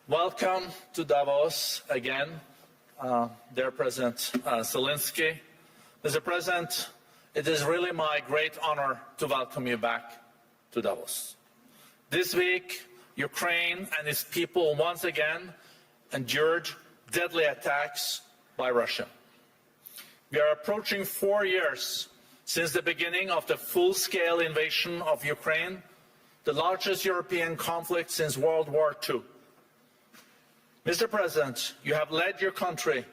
Welcome to Davos again, dear President Zelensky. Mr. President, it is really my great honor to welcome you back to Davos. This week, Ukraine and its people once again endured deadly attacks by Russia. We are approaching 4 years since the beginning of the full-scale invasion of Ukraine, the largest European conflict since World War II. Mr. President, you have led your country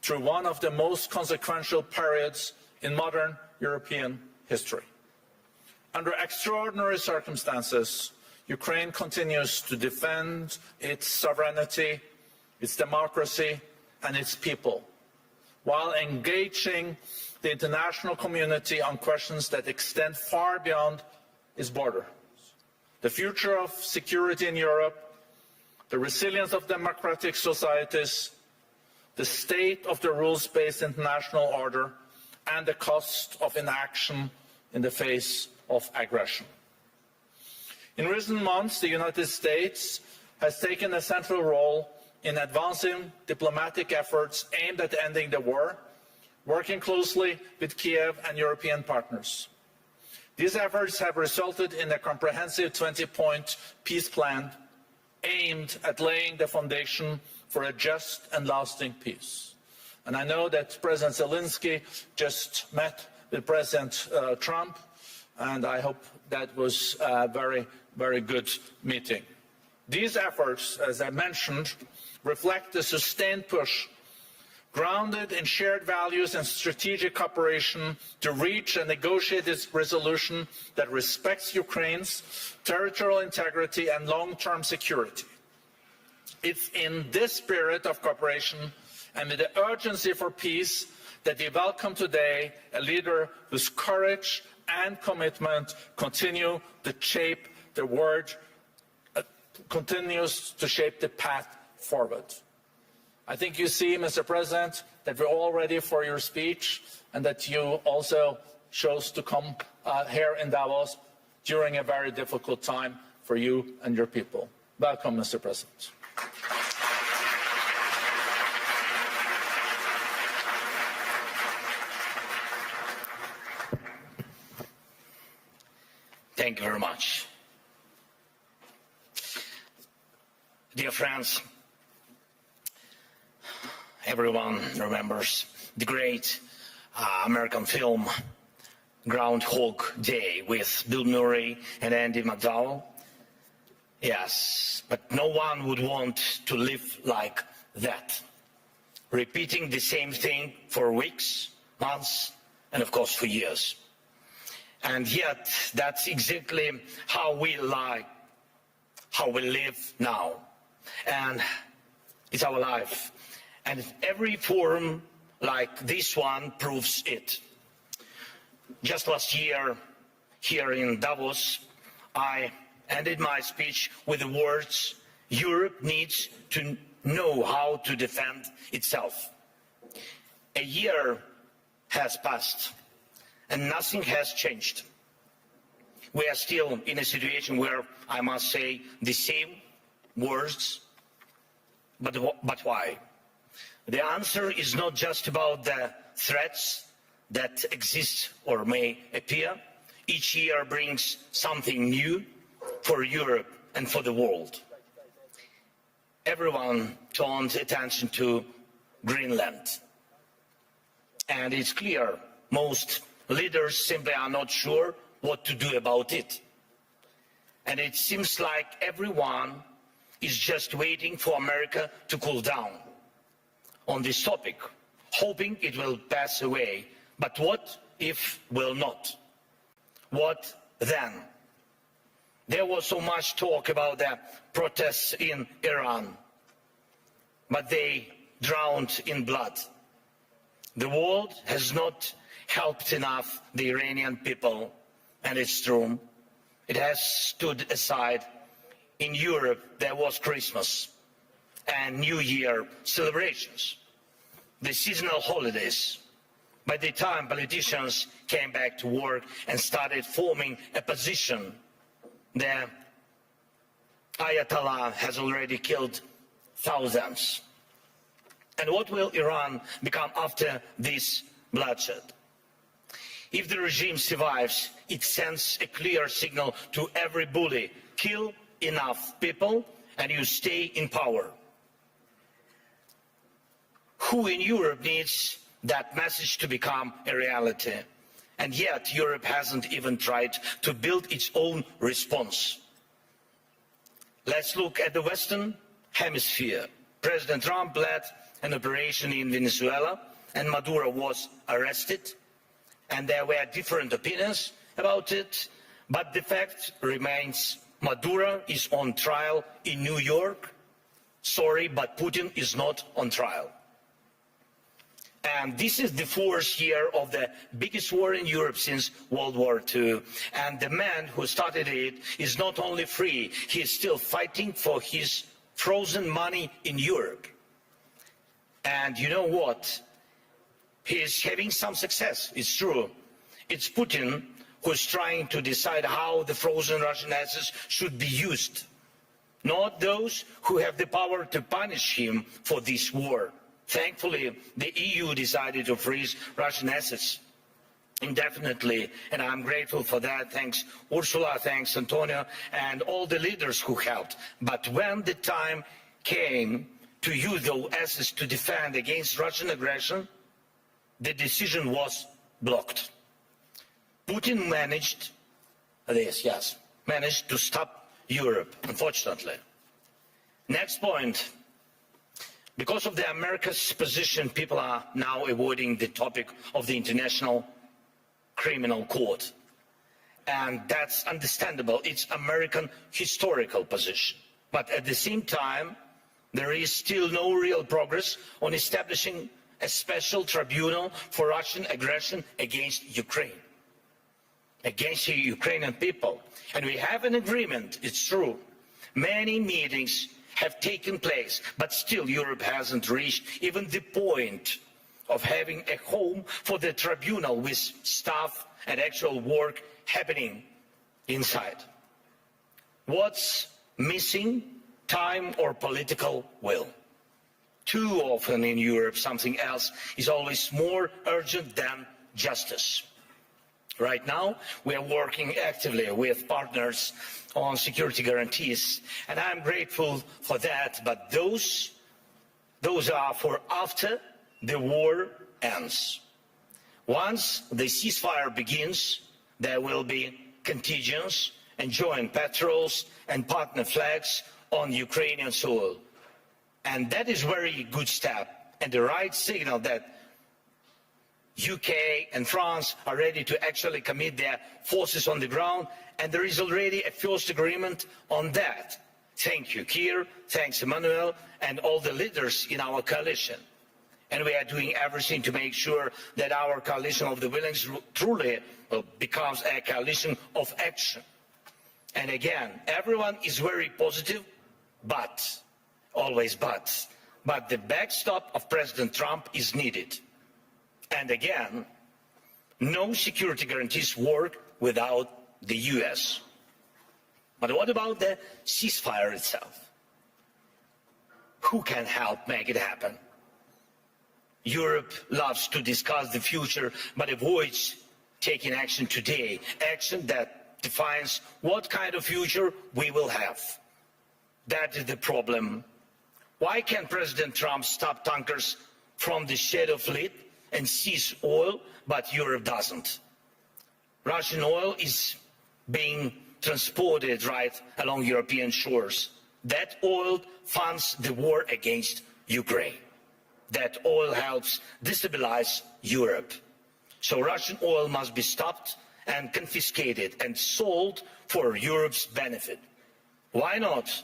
through one of the most consequential periods in modern European history. Under extraordinary circumstances, Ukraine continues to defend its sovereignty, its democracy, and its people, while engaging the international community on questions that extend far beyond its borders. The future of security in Europe, the resilience of democratic societies, the state of the rules-based international order, and the cost of inaction in the face of aggression. In recent months, the United States has taken a central role in advancing diplomatic efforts aimed at ending the war, working closely with Kiev and European partners. These efforts have resulted in a comprehensive 20-point peace plan aimed at laying the foundation for a just and lasting peace. And I know that President Zelensky just met with President Trump, and I hope that was a very, very good meeting. These efforts, as I mentioned, reflect the sustained push grounded in shared values and strategic cooperation to reach a negotiated resolution that respects Ukraine's territorial integrity and long-term security. It's in this spirit of cooperation and with the urgency for peace that we welcome today a leader whose courage and commitment continue to shape the world, continues to shape the path forward. I think you see, Mr. President, that we're all ready for your speech and that you also chose to come here in Davos during a very difficult time for you and your people. Welcome, Mr. President. Thank you very much. Dear friends, everyone remembers the great American film Groundhog Day with Bill Murray and Andy McDowell. Yes, but no one would want to live like that, repeating the same thing for weeks, months, and of course for years. And yet, that's exactly how we live now. And it's our life. And every forum like this one proves it. Just last year, here in Davos, I ended my speech with the words, Europe needs to know how to defend itself. A year has passed, and nothing has changed. We are still in a situation where I must say the same words, but why? The answer is not just about the threats that exist or may appear. Each year brings something new for Europe and for the world. Everyone turned attention to Greenland. And it's clear most leaders simply are not sure what to do about it. And it seems like everyone is just waiting for America to cool down on this topic, hoping it will pass away. But what if will not? What then? There was so much talk about the protests in Iran, but they drowned in blood. The world has not helped enough the Iranian people, and it's true. It has stood aside. In Europe, there was Christmas and New Year celebrations, the seasonal holidays. By the time politicians came back to work and started forming a position, the Ayatollah has already killed thousands. And what will Iran become after this bloodshed? If the regime survives, it sends a clear signal to every bully: kill enough people and you stay in power. Who in Europe needs that message to become a reality? And yet Europe hasn't even tried to build its own response. Let's look at the Western Hemisphere. President Trump led an operation in Venezuela and Maduro was arrested, and there were different opinions about it, but the fact remains: Maduro is on trial in New York. Sorry, but Putin is not on trial. And this is the fourth year of the biggest war in Europe since World War II. And the man who started it is not only free, he is still fighting for his frozen money in Europe. And you know what? He is having some success, it's true. It's Putin who is trying to decide how the frozen Russian assets should be used, not those who have the power to punish him for this war. Thankfully, the EU decided to freeze Russian assets indefinitely, and I'm grateful for that. Thanks Ursula, thanks Antonio, and all the leaders who helped. But when the time came to use those assets to defend against Russian aggression, the decision was blocked. Putin managed this, yes, managed to stop Europe, unfortunately. Next point. Because of the America's position, people are now avoiding the topic of the International Criminal Court. And that's understandable. It's American historical position. But at the same time, there is still no real progress on establishing a special tribunal for Russian aggression against Ukraine, against the Ukrainian people. And we have an agreement, it's true. Many meetings have taken place, but still Europe hasn't reached even the point of having a home for the tribunal with staff and actual work happening inside. What's missing? Time or political will. Too often in Europe, something else is always more urgent than justice. Right now, we are working actively with partners on security guarantees, and I'm grateful for that, but those are for after the war ends. Once the ceasefire begins, there will be contingents and joint patrols and partner flags on Ukrainian soil. And that is a very good step and the right signal that UK and France are ready to actually commit their forces on the ground, and there is already a first agreement on that. Thank you, Keir, thanks Emmanuel, and all the leaders in our coalition. And we are doing everything to make sure that our coalition of the willing truly becomes a coalition of action. And again, everyone is very positive, but, always but the backstop of President Trump is needed. And again, no security guarantees work without the US. But what about the ceasefire itself? Who can help make it happen? Europe loves to discuss the future, but avoids taking action today, action that defines what kind of future we will have. That is the problem. Why can President Trump stop tankers from the Shadow Fleet and seize oil, but Europe doesn't? Russian oil is being transported right along European shores. That oil funds the war against Ukraine. That oil helps destabilize Europe. So Russian oil must be stopped and confiscated and sold for Europe's benefit. Why not?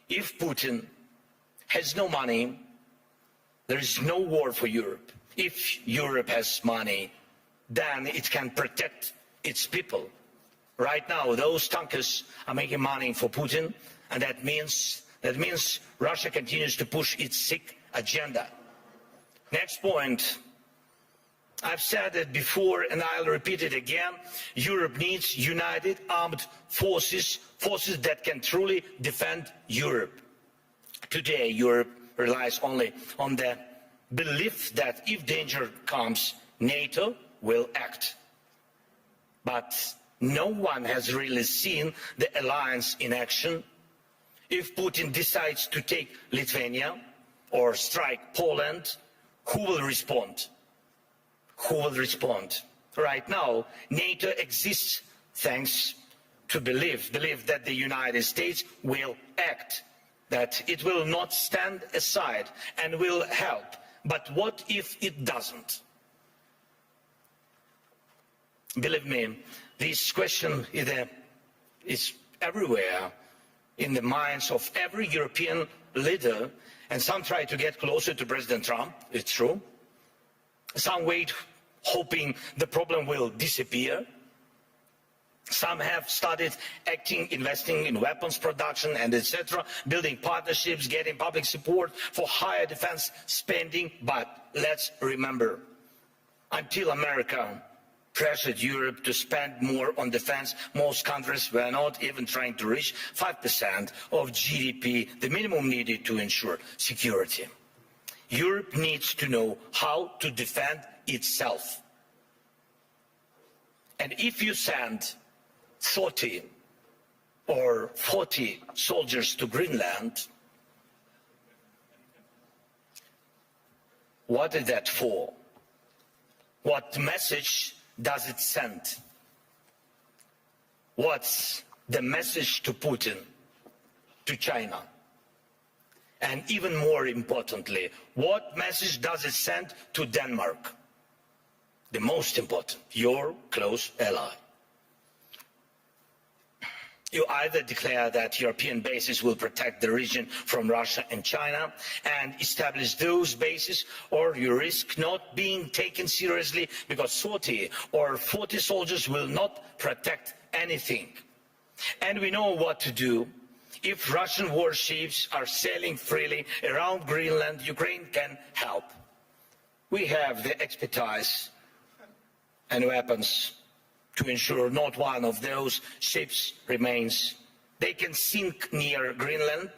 If Putin has no money, there is no war for Europe. If Europe has money, then it can protect its people. Right now, those tankers are making money for Putin, and that means Russia continues to push its sick agenda. Next point. I've said it before and I'll repeat it again. Europe needs united armed forces, forces that can truly defend Europe. Today, Europe relies only on the belief that if danger comes, NATO will act. But no one has really seen the alliance in action. If Putin decides to take Lithuania or strike Poland, who will respond? Who will respond? Right now, NATO exists thanks to belief that the United States will act, that it will not stand aside and will help. But what if it doesn't? Believe me, this question is everywhere in the minds of every European leader, and some try to get closer to President Trump, it's true. Some wait, hoping the problem will disappear. Some have started acting, investing in weapons production and etc., building partnerships, getting public support for higher defense spending. But let's remember, until America pressured Europe to spend more on defense, most countries were not even trying to reach 5% of GDP, the minimum needed to ensure security. Europe needs to know how to defend itself. And if you send 30 or 40 soldiers to Greenland, what is that for? What message does it send? What's the message to Putin, to China? And even more importantly, what message does it send to Denmark? The most important, your close ally. You either declare that European bases will protect the region from Russia and China and establish those bases, or you risk not being taken seriously because 30 or 40 soldiers will not protect anything. And we know what to do. If Russian warships are sailing freely around Greenland, Ukraine can help. We have the expertise and weapons to ensure not one of those ships remains. They can sink near Greenland,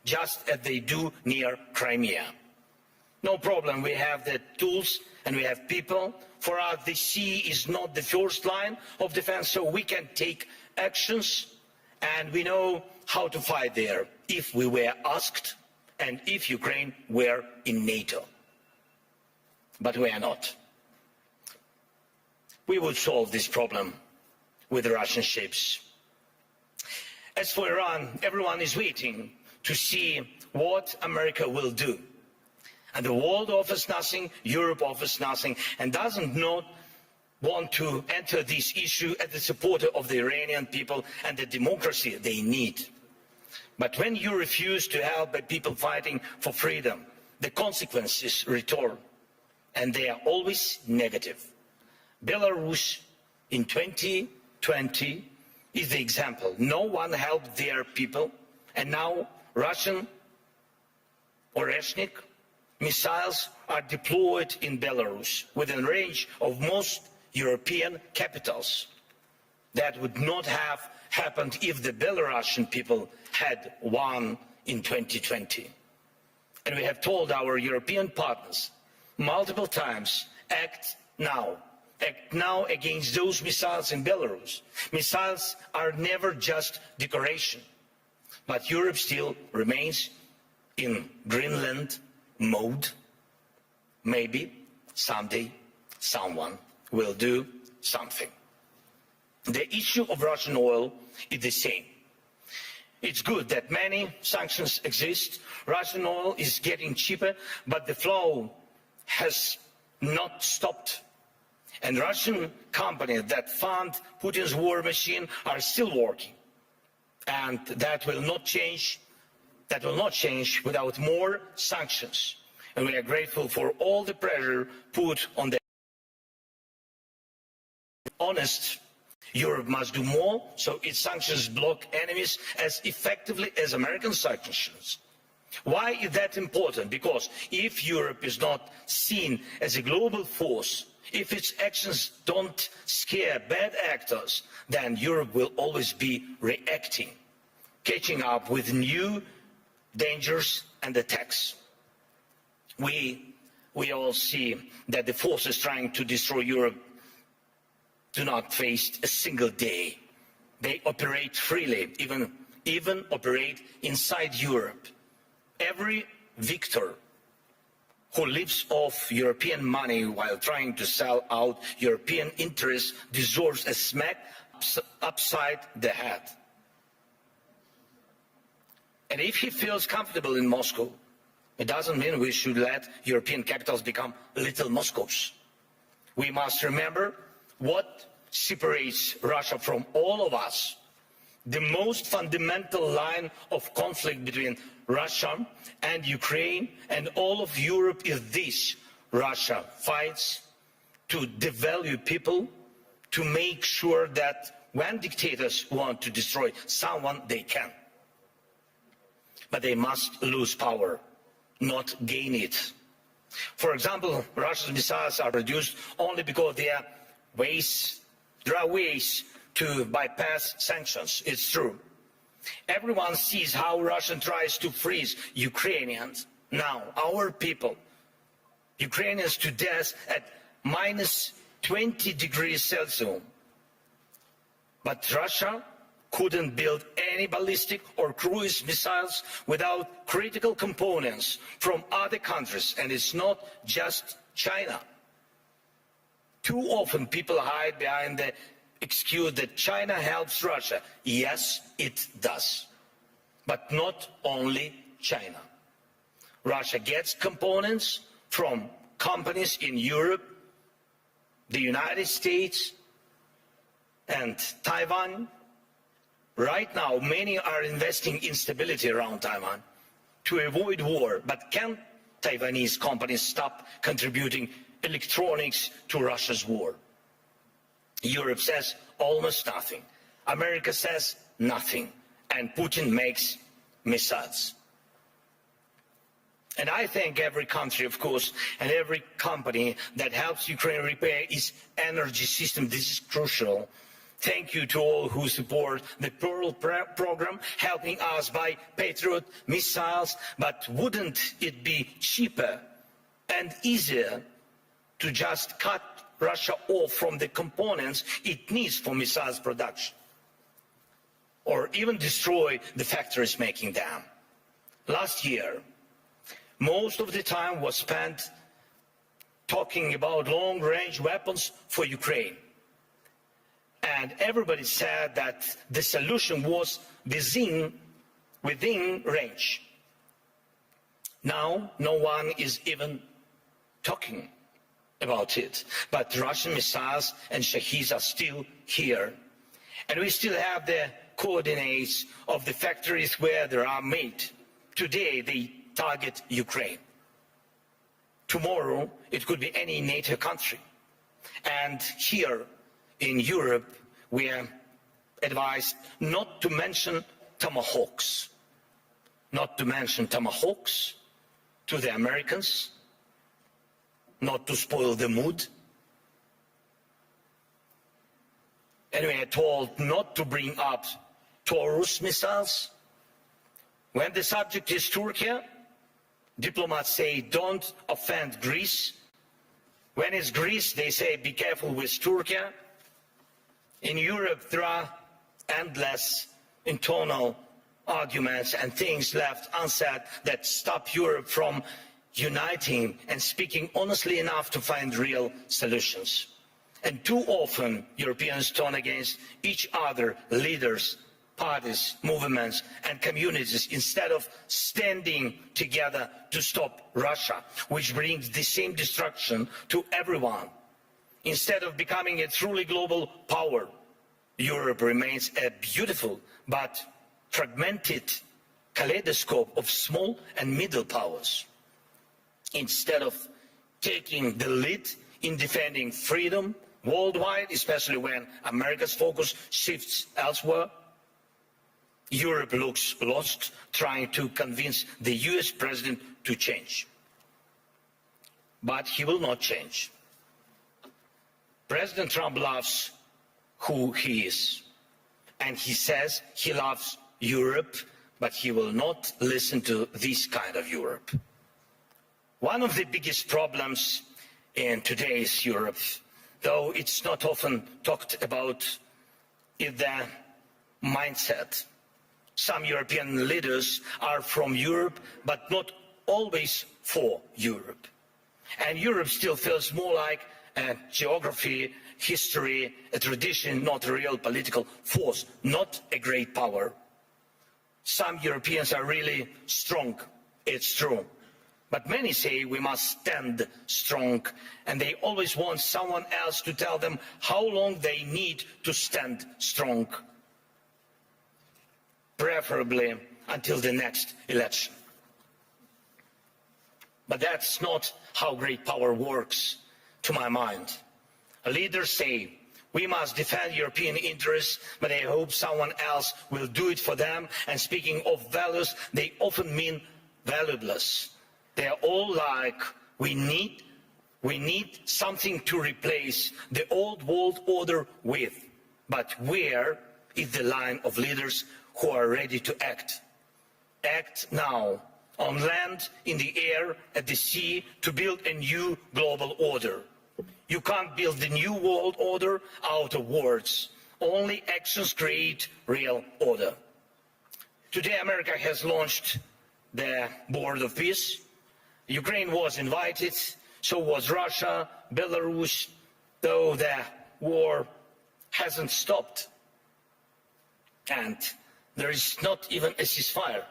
just as they do near Crimea. No problem, we have the tools and we have people. For us, the sea is not the first line of defense, so we can take actions, and we know how to fight there if we were asked and if Ukraine were in NATO. But we are not. We would solve this problem with the Russian ships. As for Iran, everyone is waiting to see what America will do. And the world offers nothing, Europe offers nothing, and doesn't not want to enter this issue as a supporter of the Iranian people and the democracy they need. But when you refuse to help the people fighting for freedom, the consequences return, and they are always negative. Belarus in 2020 is the example. No one helped their people, and now Russian Oreshnik missiles are deployed in Belarus within range of most European capitals. That would not have happened if the Belarusian people had won in 2020. And we have told our European partners multiple times, act now. Act now against those missiles in Belarus. Missiles are never just decoration. But Europe still remains in Greenland mode. Maybe someday someone will do something. The issue of Russian oil is the same. It's good that many sanctions exist. Russian oil is getting cheaper, but the flow has not stopped. And Russian companies that fund Putin's war machine are still working. And that will not change. That will not change without more sanctions. And we are grateful for all the pressure put on the honest. Europe must do more so its sanctions block enemies as effectively as American sanctions. Why is that important? Because if Europe is not seen as a global force, if its actions don't scare bad actors, then Europe will always be reacting, catching up with new dangers and attacks. We all see that the forces trying to destroy Europe do not waste a single day. They operate freely, even operate inside Europe. Every victor who lives off European money while trying to sell out European interests deserves a smack upside the head. And if he feels comfortable in Moscow, it doesn't mean we should let European capitals become little Moscows. We must remember what separates Russia from all of us. The most fundamental line of conflict between Russia and Ukraine and all of Europe is this: Russia fights to devalue people, to make sure that when dictators want to destroy someone, they can. But they must lose power, not gain it. For example, Russia's missiles are reduced only because there are ways to bypass sanctions. It's true. Everyone sees how Russia tries to freeze Ukrainians. Now, our people, Ukrainians to death at minus 20 degrees Celsius. But Russia couldn't build any ballistic or cruise missiles without critical components from other countries, and it's not just China. Too often people hide behind the excuse that China helps Russia. Yes, it does. But not only China. Russia gets components from companies in Europe, the United States, and Taiwan. Right now, many are investing in stability around Taiwan to avoid war. But can Taiwanese companies stop contributing electronics to Russia's war? Europe says almost nothing. America says nothing. And Putin makes missiles. And I thank every country, of course, and every company that helps Ukraine repair its energy system. This is crucial. Thank you to all who support the Pearl program, helping us buy Patriot missiles. But wouldn't it be cheaper and easier to just cut Russia off from the components it needs for missiles production? Or even destroy the factories making them? Last year, most of the time was spent talking about long-range weapons for Ukraine. And everybody said that the solution was within range. Now, no one is even talking about it. But Russian missiles and Shaheds are still here. And we still have the coordinates of the factories where they are made. Today, they target Ukraine. Tomorrow, it could be any NATO country. And here in Europe, we are advised not to mention tomahawks. Not to mention tomahawks to the Americans, not to spoil the mood. And we are told not to bring up Taurus missiles. When the subject is Turkey, diplomats say don't offend Greece. When it's Greece, they say be careful with Turkey. In Europe, there are endless internal arguments and things left unsaid that stop Europe from uniting and speaking honestly enough to find real solutions. And too often, Europeans turn against each other, leaders, parties, movements, and communities, instead of standing together to stop Russia, which brings the same destruction to everyone. Instead of becoming a truly global power, Europe remains a beautiful but fragmented kaleidoscope of small and middle powers. Instead of taking the lead in defending freedom worldwide, especially when America's focus shifts elsewhere, Europe looks lost, trying to convince the US president to change. But he will not change. President Trump loves who he is, and he says he loves Europe, but he will not listen to this kind of Europe. One of the biggest problems in today's Europe, though it's not often talked about, is the mindset. Some European leaders are from Europe, but not always for Europe. And Europe still feels more like a geography, history, a tradition, not a real political force, not a great power. Some Europeans are really strong, it's true. But many say we must stand strong, and they always want someone else to tell them how long they need to stand strong, preferably until the next election. But that's not how great power works, to my mind. Leaders say, we must defend European interests, but they hope someone else will do it for them. And speaking of values, they often mean valueless. They are all like, we need something to replace the old world order with. But where is the line of leaders who are ready to act? Act now, on land, in the air, at the sea, to build a new global order. You can't build the new world order out of words. Only actions create real order. Today, America has launched the Board of Peace. Ukraine was invited, so was Russia, Belarus, though the war hasn't stopped. And there is not even a ceasefire.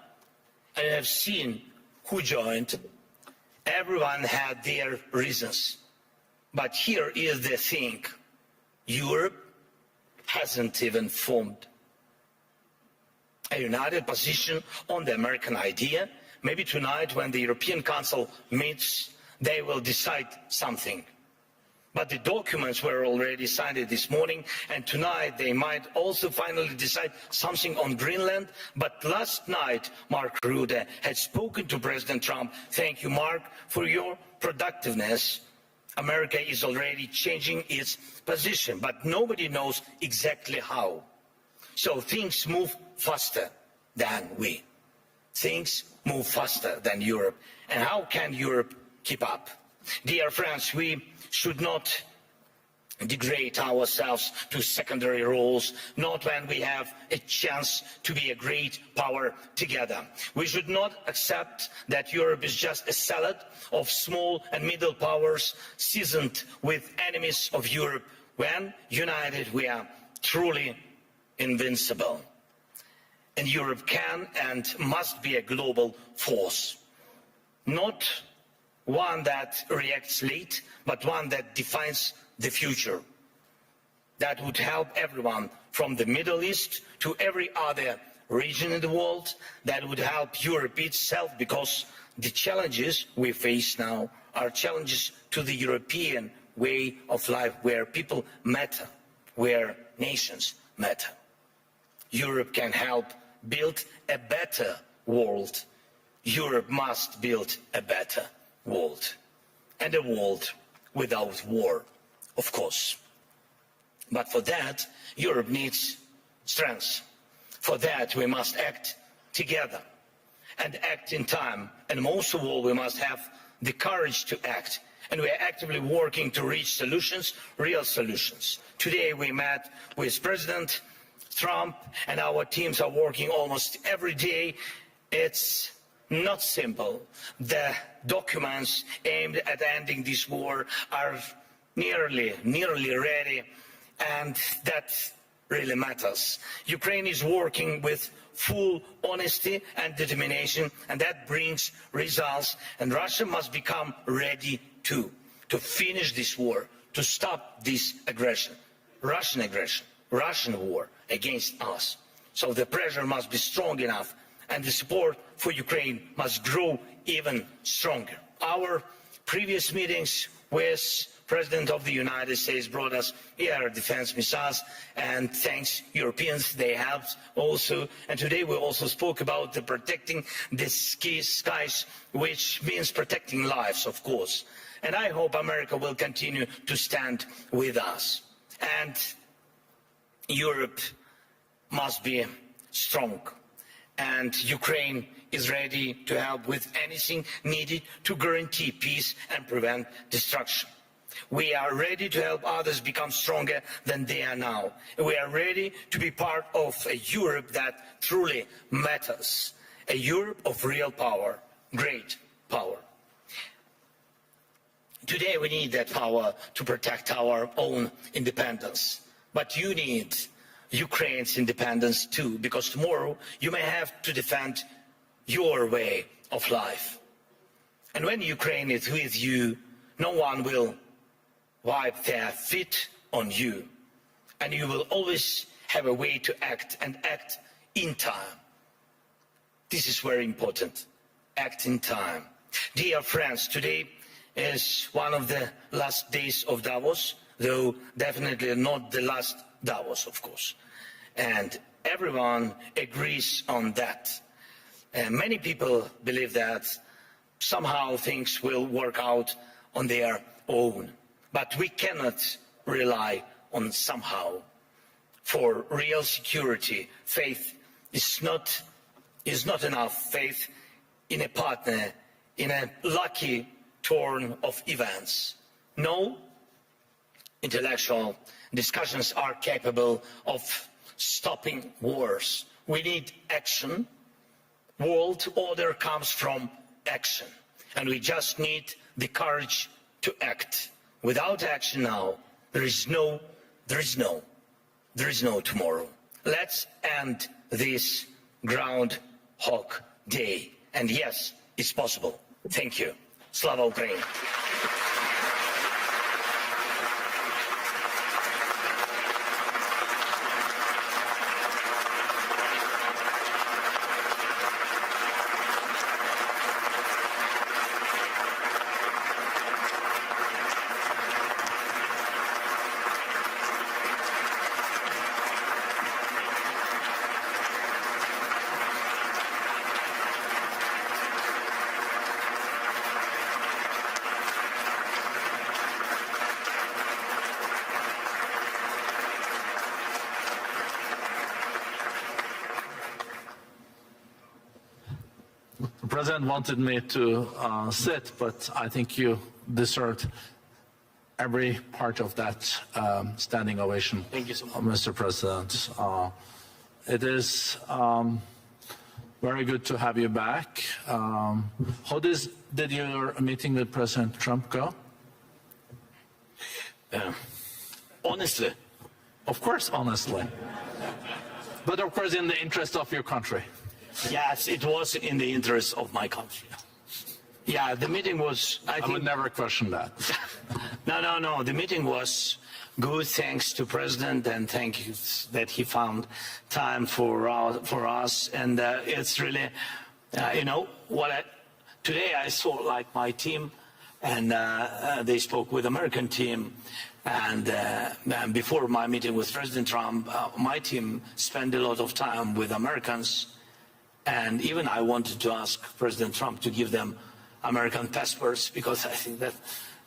I have seen who joined. Everyone had their reasons. But here is the thing. Europe hasn't even formed a united position on the American idea. Maybe tonight, when the European Council meets, they will decide something. But the documents were already signed this morning, and tonight they might also finally decide something on Greenland. But last night, Mark Rutte had spoken to President Trump. Thank you, Mark, for your productiveness. America is already changing its position, but nobody knows exactly how. So things move faster than we. Things move faster than Europe. And how can Europe keep up? Dear friends, we should not degrade ourselves to secondary roles, not when we have a chance to be a great power together. We should not accept that Europe is just a salad of small and middle powers seasoned with enemies of Europe. When united, we are truly invincible. And Europe can and must be a global force, not one that reacts late, but one that defines the future. That would help everyone from the Middle East to every other region in the world. That would help Europe itself, because the challenges we face now are challenges to the European way of life, where people matter, where nations matter. Europe can help build a better world. Europe must build a better world, and a world without war, of course. But for that, Europe needs strength. For that, we must act together and act in time. And most of all, we must have the courage to act. And we are actively working to reach solutions, real solutions. Today, we met with President Trump, and our teams are working almost every day. It's not simple. The documents aimed at ending this war are nearly ready, and that really matters. Ukraine is working with full honesty and determination, and that brings results. And Russia must become ready to finish this war, to stop this aggression, Russian war against us. So the pressure must be strong enough, and the support for Ukraine must grow even stronger. Our previous meetings with President of the United States brought us air defense missiles, and thanks Europeans, they helped also. And today we also spoke about the protecting the skies, which means protecting lives, of course. And I hope America will continue to stand with us. And Europe must be strong. and Ukraine is ready to help with anything needed to guarantee peace and prevent destruction. We are ready to help others become stronger than they are now. We are ready to be part of a Europe that truly matters, a Europe of real power, great power. Today we need that power to protect our own independence, but you need Ukraine's independence too, because tomorrow you may have to defend your way of life. And when Ukraine is with you, no one will wipe their feet on you, and you will always have a way to act, and act in time. This is very important. Act in time. Dear friends, today is one of the last days of Davos, though definitely not the last Davos, of course. And everyone agrees on that. Many people believe that somehow things will work out on their own. But we cannot rely on somehow. For real security, faith is not enough. Faith in a partner, in a lucky turn of events. No intellectual discussions are capable of stopping wars. We need action. World order comes from action, and we just need the courage to act. Without action now, there is no tomorrow. Let's end this Groundhog Day. And yes, it's possible. Thank you. Slava Ukraini. The President wanted me to sit, but I think you deserved every part of that standing ovation. Thank you so much. Mr. President. It is very good to have you back. How did your meeting with President Trump go? Honestly. Of course, honestly. But of course in the interest of your country. Yes, it was in the interest of my country. Yeah, the meeting was, I would never question that. No. The meeting was good, thanks to President, and thank you that he found time for us. And it's really, today I saw like my team, and they spoke with American team. And before my meeting with President Trump, my team spent a lot of time with Americans. And even I wanted to ask President Trump to give them American passports, because I think that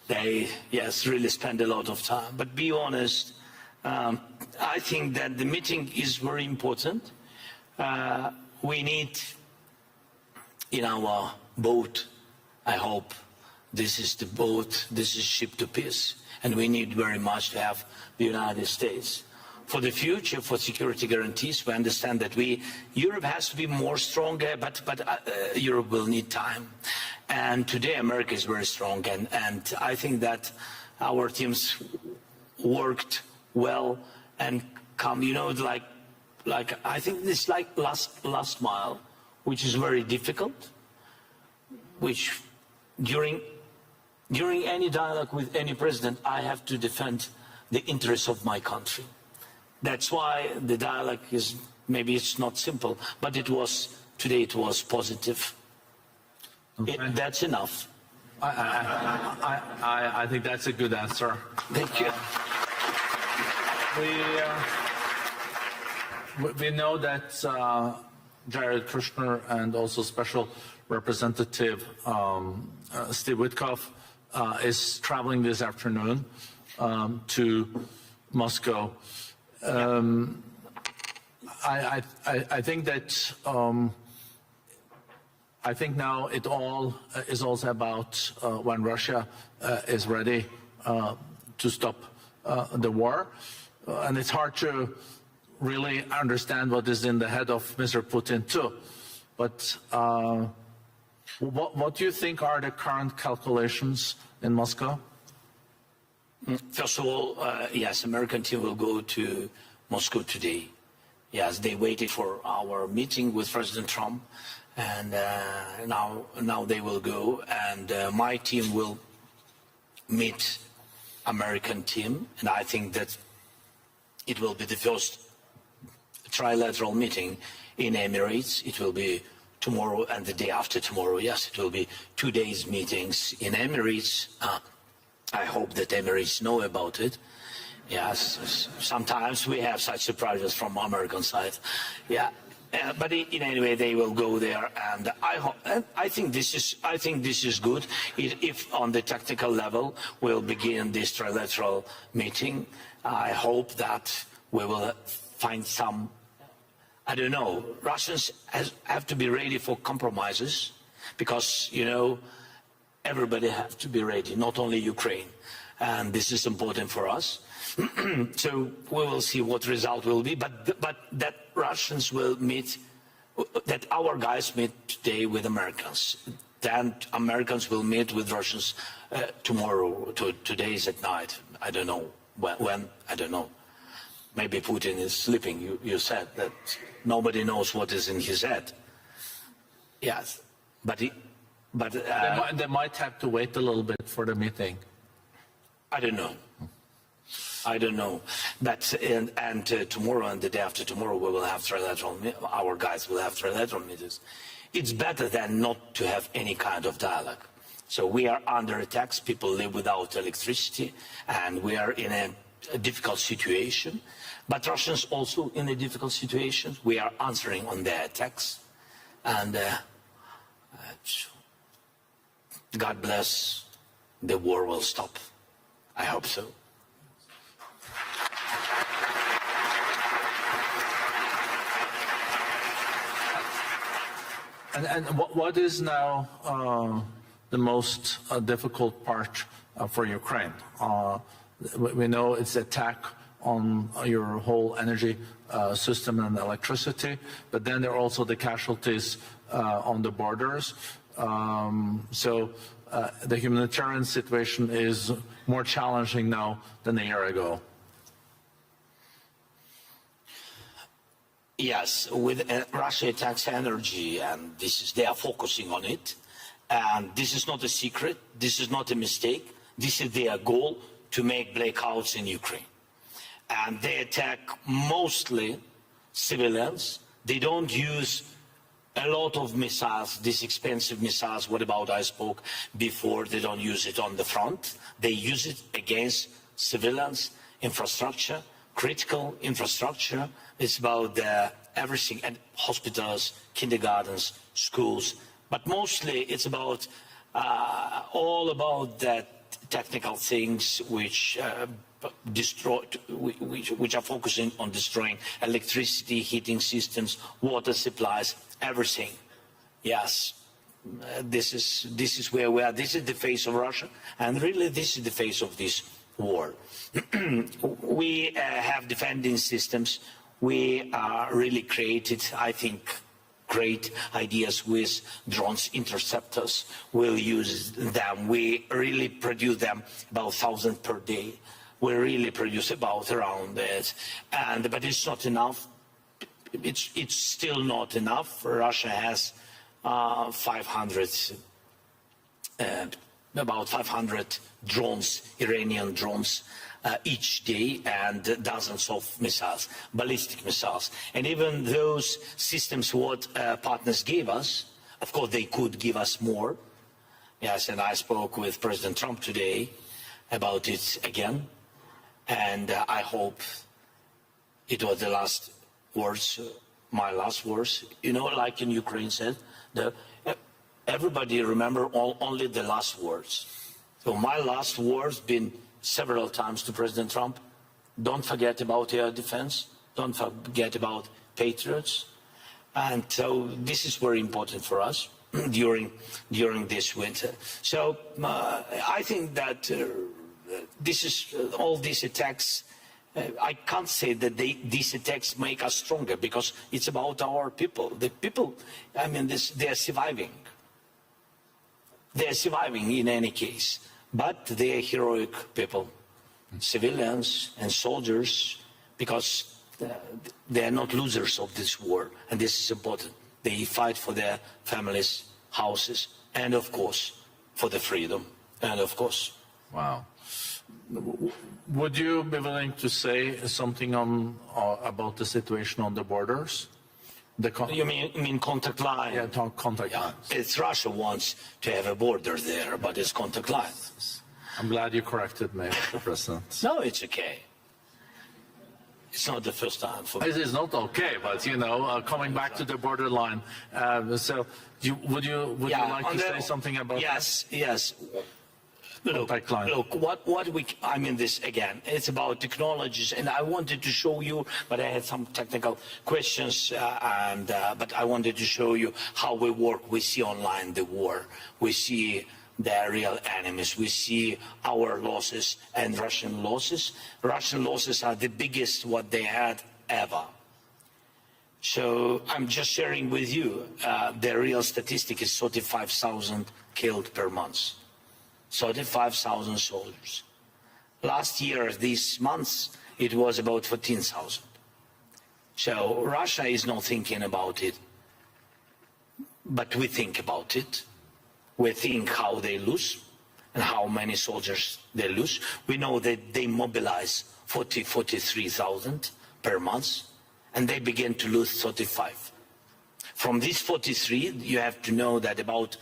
they, yes, really spend a lot of time. But be honest, I think that the meeting is very important. We need in our boat, I hope, this is the boat, this is ship to peace. And we need very much to have the United States. For the future, for security guarantees, we understand that Europe has to be more stronger, but Europe will need time. And today America is very strong, and I think that our teams worked well and come, like I think this like last mile, which is very difficult, which during any dialogue with any president, I have to defend the interests of my country. That's why the dialogue is, maybe it's not simple, but today it was positive. Okay. That's enough. I think that's a good answer. Thank you. We know that Jared Kushner and also Special Representative Steve Witkoff is traveling this afternoon to Moscow. I think that I think now it all is also about when Russia is ready to stop the war. And it's hard to really understand what is in the head of Mr. Putin too. But what do you think are the current calculations in Moscow? First of all, yes, American team will go to Moscow today. Yes, they waited for our meeting with President Trump, and now they will go, and my team will meet American team, and I think that it will be the first trilateral meeting in Emirates. It will be tomorrow and the day after tomorrow. Yes, it will be 2 days meetings in Emirates. I hope that Emirates know about it. Yes, sometimes we have such surprises from American side. Yeah, but in any way they will go there, and I think this is good. If on the technical level we'll begin this trilateral meeting, I hope that we will find some. I don't know. Russians have to be ready for compromises, because everybody has to be ready, not only Ukraine, and this is important for us. So we will see what result will be, but that Russians will meet, that our guys meet today with Americans, then Americans will meet with Russians tomorrow. Today is at night. I don't know when. I don't know. Maybe Putin is sleeping. You said that nobody knows what is in his head. Yes, but they might have to wait a little bit for the meeting. I don't know. But tomorrow and the day after tomorrow we will have trilateral. Our guys will have trilateral meetings. It's better than not to have any kind of dialogue. So we are under attacks. People live without electricity, and we are in a difficult situation. But Russians also in a difficult situation. We are answering on their attacks, and God bless. The war will stop. I hope so. And what is now the most difficult part for Ukraine? We know it's attack on your whole energy system and electricity, but then there are also the casualties on the borders. So the humanitarian situation is more challenging now than a year ago. Yes, with Russia attacks energy, and they are focusing on it. And this is not a secret. This is not a mistake. This is their goal, to make blackouts in Ukraine. And they attack mostly civilians. They don't use a lot of missiles, these expensive missiles. What about I spoke before? They don't use it on the front. They use it against civilians, infrastructure, critical infrastructure. It's about everything, and hospitals, kindergartens, schools. But mostly it's about all about that technical things which which are focusing on destroying electricity, heating systems, water supplies, everything. Yes, this is where we are. This is the face of Russia, and really this is the face of this war. We have defending systems. We really created, I think, great ideas with drones, interceptors. We'll use them. We really produce them about 1,000 per day. We really produce about around that. But it's not enough. It's still not enough. Russia has about 500 drones, Iranian drones, each day, and dozens of missiles, ballistic missiles. And even those systems what partners gave us, of course they could give us more. Yes, and I spoke with President Trump today about it again. And I hope it was the last words, my last words. You know, like in Ukraine said, everybody remember only the last words. So my last words been several times to President Trump: don't forget about air defense, don't forget about patriots. And so this is very important for us. during this winter. So I think that all these attacks. I can't say that these attacks make us stronger, because it's about our people. The people, I mean, they are surviving. They are surviving in any case, but they are heroic people, civilians and soldiers, because they are not losers of this war, and this is important. They fight for their families, houses, and of course, for the freedom, and of course. Wow. Would you be willing to say something about the situation on the borders? You mean contact line? Yeah, contact lines. It's Russia wants to have a border there, but it's contact lines. I'm glad you corrected me, Mr. President. No, it's okay. It's not the first time for me. It is not okay, but you know, coming back to the borderline. So, would you like to say something about that? Yes. Look, I mean this again, it's about technologies, and I wanted to show you, but I had some technical questions, but I wanted to show you how we work. We see online the war, we see the real enemies, we see our losses and Russian losses. Russian losses are the biggest what they had ever. So I'm just sharing with you, the real statistic is 35,000 killed per month. 35,000 soldiers. Last year, these months, it was about 14,000. So Russia is not thinking about it, but we think about it. We think how they lose and how many soldiers they lose. We know that they mobilize 43,000 per month, and they begin to lose 35. From these 43, you have to know that about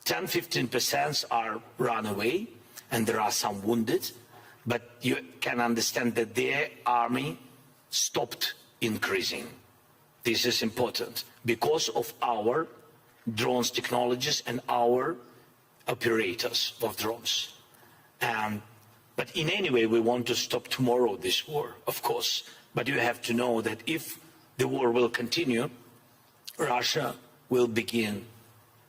10–15% are run away, and there are some wounded, but you can understand that their army stopped increasing. This is important because of our drones technologies and our operators of drones. But in any way, we want to stop tomorrow this war, of course. But you have to know that if the war will continue, Russia will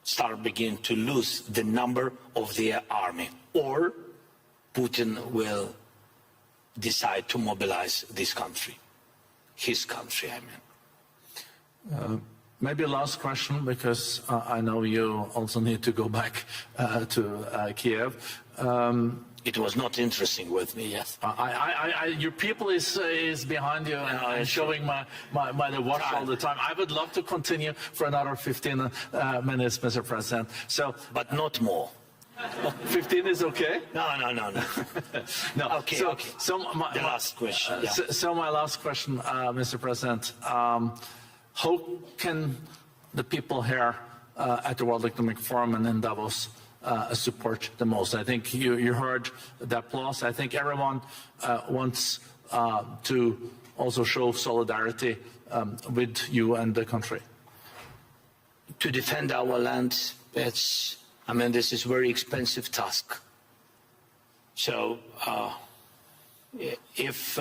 start to lose the number of their army, or Putin will decide to mobilize this country, his country, I mean. Maybe last question, because I know you also need to go back to Kiev. It was not interesting with me, yes. Your people is behind you and showing my watch all the time. I would love to continue for another 15 minutes, Mr. President. So, but not more. 15 is okay? No. No. Okay. So the last question. Yeah. So my last question, Mr. President. How can the people here at the World Economic Forum and in Davos support the most? I think you heard the applause. I think everyone wants to also show solidarity with you and the country. To defend our land, this is a very expensive task. So if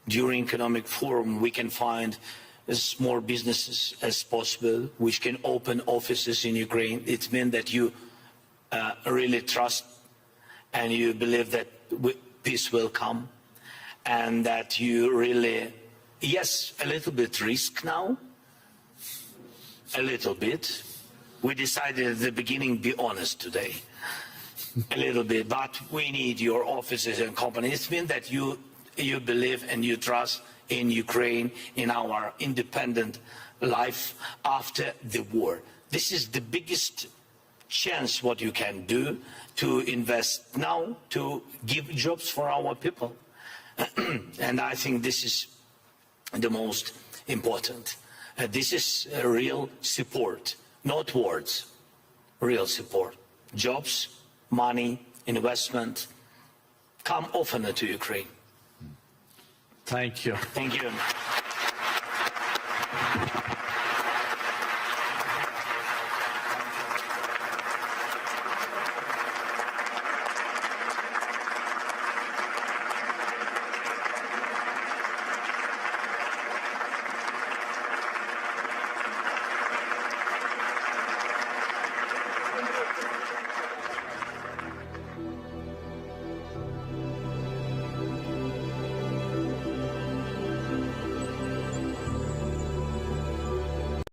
during Economic Forum we can find as more businesses as possible which can open offices in Ukraine, it means that you really trust and you believe that peace will come, and that you really, yes, a little bit risk now, a little bit. We decided at the beginning, be honest today, a little bit, but we need your offices and companies. It means that you believe and you trust in Ukraine, in our independent life after the war. This is the biggest chance what you can do to invest now, to give jobs for our people. And I think this is the most important. This is a real support, not words, real support. Jobs, money, investment, come often to Ukraine. Thank you. Thank you.